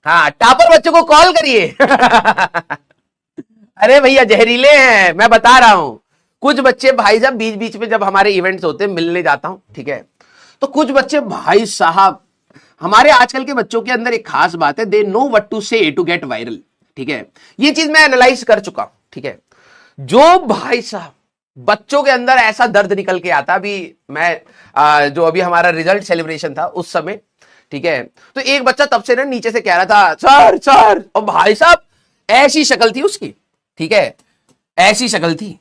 हाँ, टॉपर बच्चों को कॉल करिए। अरे भैया जहरीले हैं, मैं बता रहा हूं। कुछ बच्चे भाई साहब बीच बीच में जब हमारे इवेंट्स होते हैं मिलने जाता हूं, ठीक है, तो कुछ बच्चे भाई साहब, हमारे आजकल के बच्चों के अंदर एक खास बात है, दे नो व्हाट टू से टू गेट वायरल, ठीक है। ये चीज मैं एनालाइज कर चुका हूं, ठीक है। जो भाई साहब बच्चों के अंदर ऐसा दर्द निकल के आता, अभी मैं जो अभी हमारा रिजल्ट सेलिब्रेशन था उस समय, ठीक है, तो एक बच्चा तब से ना नीचे से कह रहा था सर सर, और भाई साहब ऐसी शक्ल थी उसकी, ठीक है, ऐसी शक्ल थी।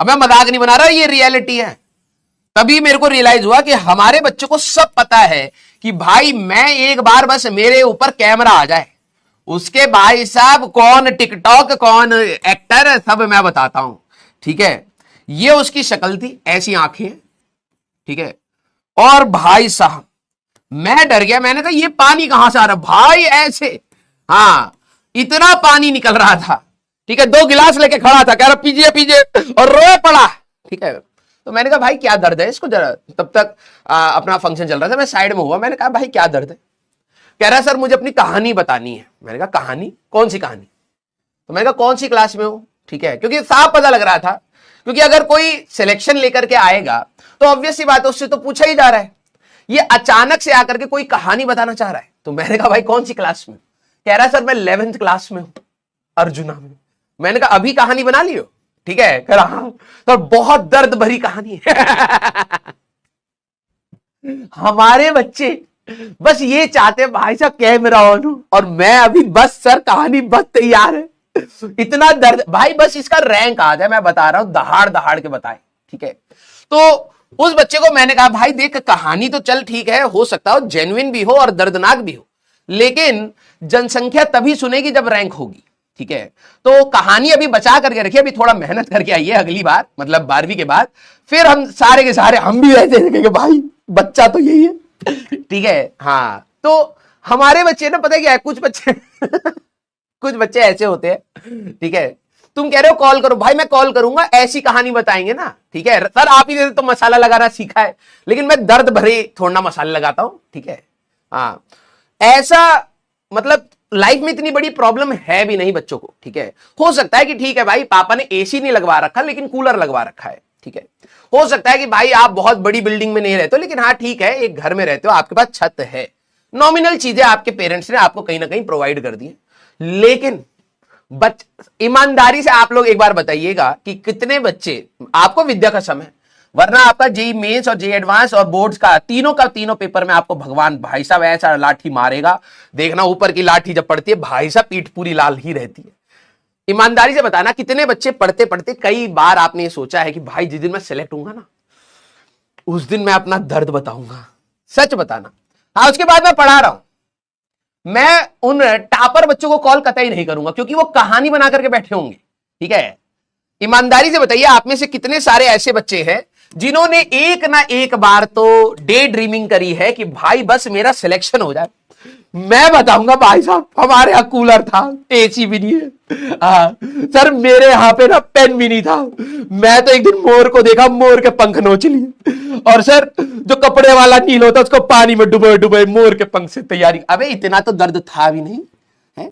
अब मैं मजाक नहीं बना रहा, ये रियलिटी है। तभी मेरे को रियलाइज हुआ कि हमारे बच्चों को सब पता है कि भाई मैं एक बार बस मेरे ऊपर कैमरा आ जाए, उसके भाई साहब कौन टिकटॉक कौन एक्टर सब मैं बताता हूं, ठीक है। ये उसकी शक्ल थी, ऐसी आंखें, ठीक है। और भाई साहब मैं डर गया, मैंने कहा ये पानी कहां से आ रहा भाई, ऐसे, हाँ, इतना पानी निकल रहा था, ठीक है। 2 गिलास लेके खड़ा था, कह रहा पीजिए पीजिए, और रोए पड़ा, ठीक है। तो मैंने कहा भाई क्या दर्द है इसको जरा, तब तक अपना फंक्शन चल रहा था, मैं साइड में हुआ, मैंने कहा भाई क्या दर्द है। कह रहा सर मुझे अपनी कहानी बतानी है। मैंने कहा कहानी, कौन सी कहानी? तो मैंने कहा कौन सी क्लास में हो, ठीक है, क्योंकि साफ पता लग रहा था, क्योंकि अगर कोई सिलेक्शन लेकर के आएगा तो ऑब्वियस सी बात है, उससे तो पूछा ही जा रहा है। ये अचानक से आकर के कोई कहानी बताना चाह रहा है। तो मैंने कहा भाई कौन सी क्लास में? कह रहा सर मैं 11th क्लास में हूं, अर्जुना में। मैंने कहा अभी कहानी बना लियो, ठीक है, कह रहा हाँ, तो बहुत दर्द भरी कहानी है। हमारे बच्चे बस ये चाहते भाई साहब कैमरा ऑन हो, और मैं अभी बस सर कहानी बस तैयार है, इतना दर्द भाई, बस इसका रैंक आ जाए, मैं बता रहा हूं, दहाड़ दहाड़ के बताए, ठीक है। तो उस बच्चे को मैंने कहा भाई देख कहानी तो चल ठीक है, हो सकता हो जेन्युइन भी हो और दर्दनाक भी हो, लेकिन जनसंख्या तभी सुनेगी जब रैंक होगी, ठीक है। तो कहानी अभी बचा करके रखिए, अभी थोड़ा मेहनत करके आइए, अगली बार मतलब 12वीं के बाद फिर हम सारे के सारे हम भी ऐसे देखेंगे भाई बच्चा तो यही है, ठीक है। हाँ, तो हमारे बच्चे ना पता है क्या है, कुछ बच्चे कुछ बच्चे ऐसे होते हैं, ठीक है। तुम कह रहे हो कॉल करो, भाई मैं कॉल करूंगा, ऐसी कहानी बताएंगे ना, ठीक है। सर आप ही तो मसाला लगाना सीखा है, लेकिन मैं दर्द भरे थोड़ा मसाले लगाता हूं, ठीक है। हाँ, ऐसा मतलब लाइफ में इतनी बड़ी प्रॉब्लम है भी नहीं बच्चों को, ठीक है। हो सकता है कि ठीक है भाई पापा ने एसी नहीं लगवा रखा लेकिन कूलर लगवा रखा है, ठीक है। हो सकता है कि भाई आप बहुत बड़ी बिल्डिंग में नहीं रहते हो, लेकिन हाँ ठीक है एक घर में रहते हो, आपके पास छत है, नॉमिनल चीजें आपके पेरेंट्स ने आपको कहीं ना कहीं प्रोवाइड कर दी है। लेकिन ईमानदारी से आप लोग एक बार बताइएगा कि कितने बच्चे, आपको विद्या का समय, वरना आपका जेई मेंस और जेई एडवांस और बोर्ड्स का तीनों पेपर में आपको भगवान भाई साहब ऐसा लाठी मारेगा, देखना ऊपर की लाठी जब पड़ती है भाई साहब पीठ पूरी लाल ही रहती है। ईमानदारी से बताना कितने बच्चे पढ़ते पढ़ते कई बार आपने ये सोचा है कि भाई जिस दिन मैं सिलेक्ट होऊंगा ना उस दिन मैं अपना दर्द बताऊंगा, सच बताना। हाँ, उसके बाद मैं पढ़ा रहा हूं, मैं उन टॉपर बच्चों को कॉल कतई नहीं करूंगा क्योंकि वो कहानी बना करके बैठे होंगे, ठीक है। ईमानदारी से बताइए आप में से कितने सारे ऐसे बच्चे हैं जिन्होंने एक ना एक बार तो डे ड्रीमिंग करी है कि भाई बस मेरा सिलेक्शन हो जाए। मैं बताऊंगा भाई साहब हमारे यहां कूलर था, एसी भी नहीं है, हाँ सर मेरे यहां पे ना पेन भी नहीं था, मैं तो एक दिन मोर को देखा, मोर के पंख नोच लिए, और सर जो कपड़े वाला नील होता उसको पानी में डुबोए डुबोए मोर के पंख से तैयारी। अबे इतना तो दर्द था भी नहीं,